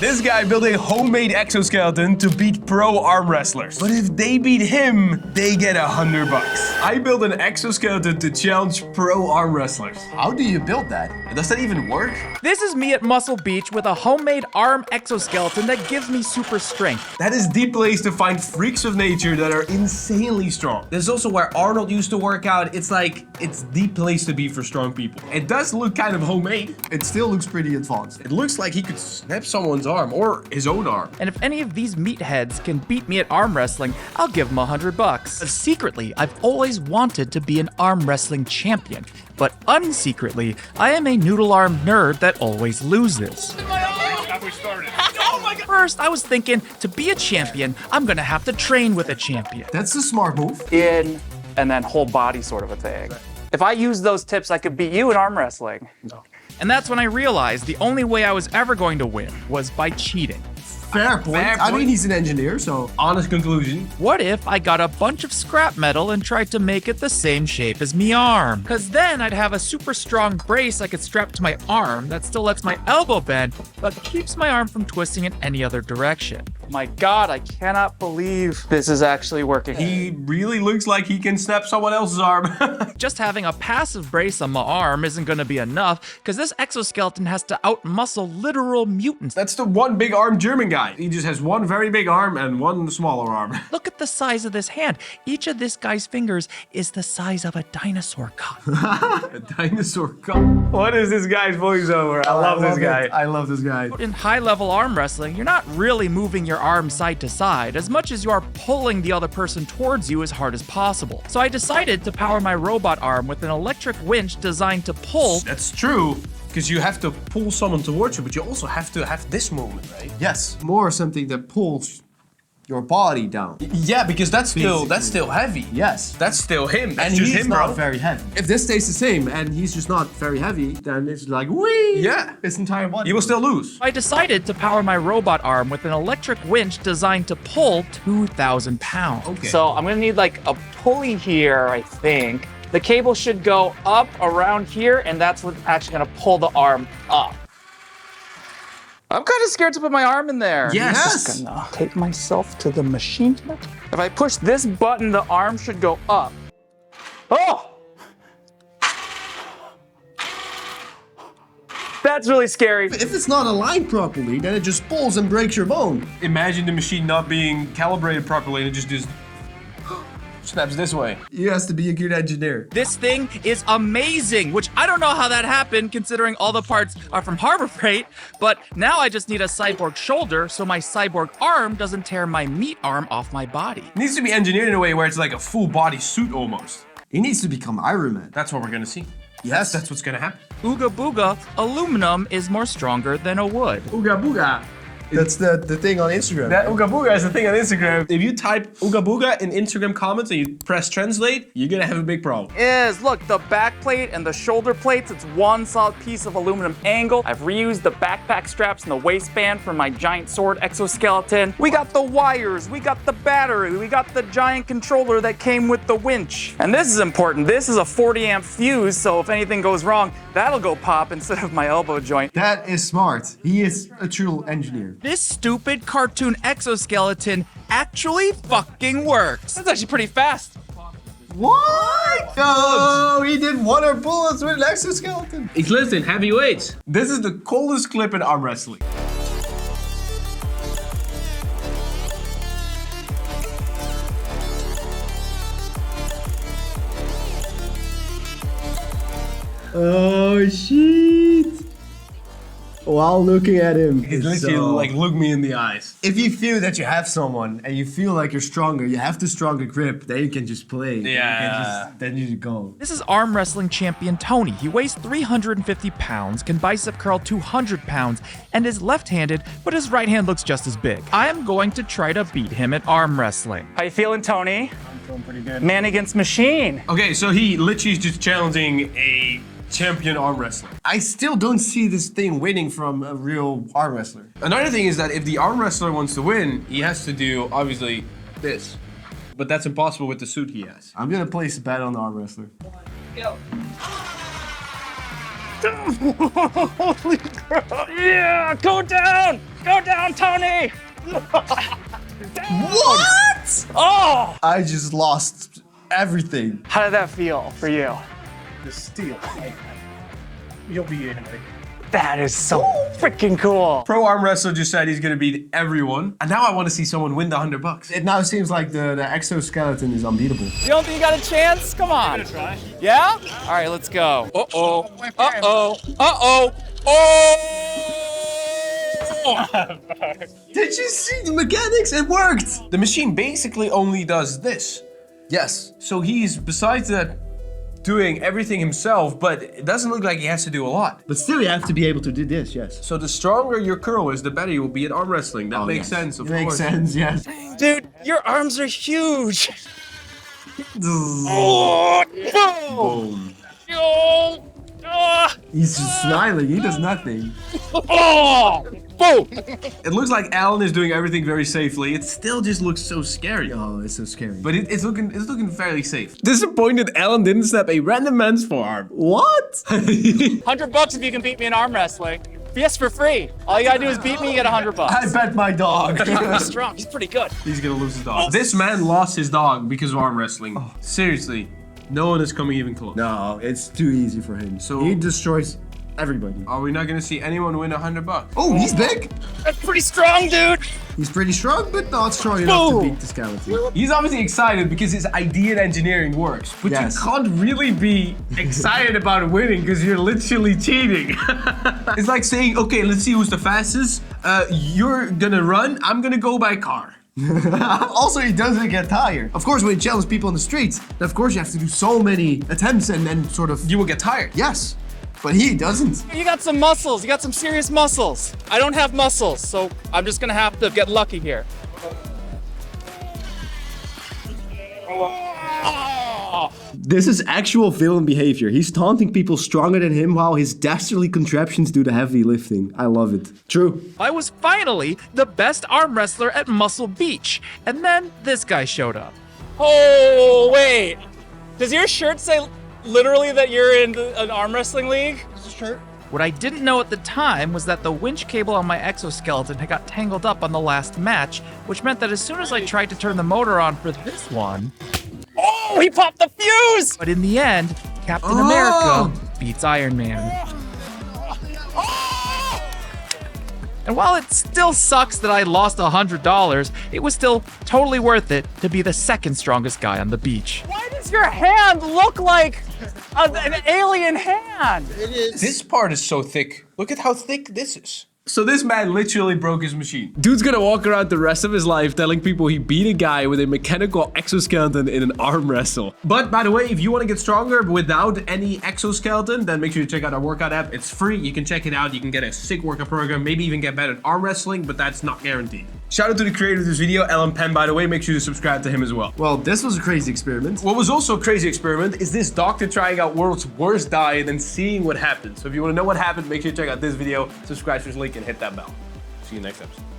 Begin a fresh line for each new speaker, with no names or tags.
This guy built a homemade exoskeleton to beat pro arm wrestlers. But if they beat him, they get $100. I built an exoskeleton to challenge pro arm wrestlers.
How do you build that?
Does that even work?
This is me at Muscle Beach with a homemade arm exoskeleton that gives me super strength.
That is the place to find freaks of nature that are insanely strong. This is also where Arnold used to work out. It's like, it's the place to be for strong people. It does look kind of homemade.
It still looks pretty advanced.
It looks like he could snap someone's arm or his own arm.
And if any of these meatheads can beat me at arm wrestling, I'll give them $100. But secretly, I've always wanted to be an arm wrestling champion. But unsecretly, I am a noodle arm nerd that always loses. First, I was thinking, to be a champion, I'm gonna have to train with a champion.
That's a smart move.
In and then whole body sort of a thing. If I use those tips, I could beat you in arm wrestling.
And that's when I realized the only way I was ever going to win was by cheating.
Fair point. I mean, he's an engineer, so.
Honest conclusion.
What if I got a bunch of scrap metal and tried to make it the same shape as me arm? Cause then I'd have a super strong brace I could strap to my arm that still lets my elbow bend, but keeps my arm from twisting in any other direction.
My God, I cannot believe this is actually working.
He really looks like he can snap someone else's arm.
Just having a passive brace on my arm isn't gonna be enough, cause this exoskeleton has to outmuscle literal mutants.
That's the one big arm German guy. He just has one very big arm and one smaller arm.
Look at the size of this hand. Each of this guy's fingers is the size of a dinosaur cup.
A dinosaur cup. What is this guy's voiceover? I love this guy.
I love this guy.
In high-level arm wrestling, you're not really moving your arm side to side as much as you are pulling the other person towards you as hard as possible. So I decided to power my robot arm with an electric winch designed to pull.
That's true, because you have to pull someone towards you, but you also have to have this movement, right?
Yes, more something that pulls your body down.
Yeah, because that's still heavy.
Yes.
That's still him. That's
And
just
he's
him,
not
bro.
very heavy. If this stays the same and he's just not very heavy, then it's like, whee!
Yeah.
His entire body.
You will still lose.
I decided to power my robot arm with an electric winch designed to pull 2,000 pounds.
Okay.
So I'm gonna need like a pulley here, I think. The cable should go up around here, and that's what's actually gonna pull the arm up. I'm kind of scared to put my arm in there.
Yes.
I'm gonna take myself to the machine. If I push this button, the arm should go up. Oh! That's really scary.
If it's not aligned properly, then it just pulls and breaks your bone.
Imagine the machine not being calibrated properly and it just snaps this way.
He has to be a good engineer.
This thing is amazing, which I don't know how that happened considering all the parts are from Harbor Freight, but now I just need a cyborg shoulder so my cyborg arm doesn't tear my meat arm off my body.
It needs to be engineered in a way where it's like a full body suit almost.
He needs to become Iron Man.
That's what we're gonna see.
Yes.
That's what's gonna happen.
Ooga booga, aluminum is more stronger than a wood.
Ooga booga.
That's the thing on Instagram.
That Ooga Booga is the thing on Instagram. If you type Ooga Booga in Instagram comments and you press translate, you're gonna have a big problem.
Look, the back plate and the shoulder plates, it's one solid piece of aluminum angle. I've reused the backpack straps and the waistband for my giant sword exoskeleton. We got the wires, we got the battery, we got the giant controller that came with the winch. And this is important, this is a 40 amp fuse, so if anything goes wrong, that'll go pop instead of my elbow joint.
That is smart. He is a true engineer.
This stupid cartoon exoskeleton actually fucking works.
That's actually pretty fast.
What? Oh, he did water bullets with an exoskeleton.
He's lifting heavy weights. This is the coldest clip in arm wrestling.
Oh, shit. While looking at him.
He's literally like, look me in the eyes.
If you feel that you have someone and you feel like you're stronger, you have the stronger grip, then you can just play.
Yeah.
Then you go.
This is arm wrestling champion Tony. He weighs 350 pounds, can bicep curl 200 pounds, and is left-handed, but his right hand looks just as big. I am going to try to beat him at arm wrestling.
How you feeling, Tony?
I'm feeling pretty good.
Man against machine.
Okay, so he literally is just challenging a champion arm wrestler.
I still don't see this thing winning from a real arm wrestler.
Another thing is that if the arm wrestler wants to win, he has to do, obviously, this. But that's impossible with the suit he has.
I'm gonna place a bet on the arm wrestler.
Go. Holy crap. Yeah, go down. Go down, Tony!
What?
Oh!
I just lost everything.
How did that feel for you?
The steel. You'll be in it.
That is so freaking cool.
Pro arm wrestler just said he's gonna beat everyone. And now I want to see someone win the $100.
It now seems like the exoskeleton is unbeatable.
You don't think you got a chance? Come on.
I'm gonna try.
Yeah? All right, let's go. Uh-oh. Uh-oh. Uh-oh. Oh!
Did you see the mechanics? It worked.
The machine basically only does this.
Yes.
So he's, besides that, doing everything himself, but it doesn't look like he has to do a lot.
But still, you have to be able to do this, yes.
So the stronger your curl is, the better you will be at arm wrestling. That makes sense, of
It makes
course.
sense, yes.
Dude, your arms are huge. Oh, boom.
Boom.
Oh, ah,
He's just smiling. He does nothing.
oh, boom.
It looks like Alan is doing everything very safely. It still just looks so scary.
Oh, it's so scary.
But it's looking fairly safe. Disappointed Alan didn't snap a random man's forearm.
What?
$100 if you can beat me in arm wrestling. Yes, for free. All you gotta do is beat me, you get $100.
I bet my dog.
He's strong. He's pretty good.
He's gonna lose his dog. This man lost his dog because of arm wrestling. Seriously, no one is coming even close.
No, it's too easy for him.
So-
He destroys everybody.
Are we not gonna see anyone win $100?
Oh, he's big.
That's pretty strong, dude.
He's pretty strong, but not strong enough to
Boom.
beat the skeleton.
He's obviously excited because his idea in engineering works, but
Yes.
you can't really be excited about winning because you're literally cheating. It's like saying, okay, let's see who's the fastest. You're gonna run, I'm gonna go by car.
Also, he doesn't get tired. Of course, when you challenge people on the streets, then of course you have to do so many attempts and then sort of...
You will get tired.
Yes, but he doesn't.
You got some muscles. You got some serious muscles. I don't have muscles, so I'm just gonna have to get lucky here.
This is actual villain behavior. He's taunting people stronger than him while his dastardly contraptions do the heavy lifting. I love it. True.
I was finally the best arm wrestler at Muscle Beach. And then this guy showed up.
Oh, wait. Does your shirt say literally that you're in an arm wrestling league?
What I didn't know at the time was that the winch cable on my exoskeleton had got tangled up on the last match, which meant that as soon as I tried to turn the motor on for this one,
Oh, he popped the fuse!
but in the end, Captain America beats Iron Man. And while it still sucks that I lost $100, it was still totally worth it to be the second strongest guy on the beach.
Why does your hand look like an alien hand?
This part is so thick. Look at how thick this is. So this man literally broke his machine. Dude's gonna walk around the rest of his life telling people he beat a guy with a mechanical exoskeleton in an arm wrestle. But by the way, if you want to get stronger without any exoskeleton, then make sure you check out our workout app. It's free. You can check it out. You can get a sick workout program, maybe even get better at arm wrestling, but that's not guaranteed. Shout out to the creator of this video, Alan Penn, by the way. Make sure to subscribe to him as well.
Well, this was a crazy experiment.
What was also a crazy experiment is this doctor trying out world's worst diet and seeing what happens. So if you want to know what happened, make sure you check out this video, subscribe to this link, and hit that bell. See you next episode.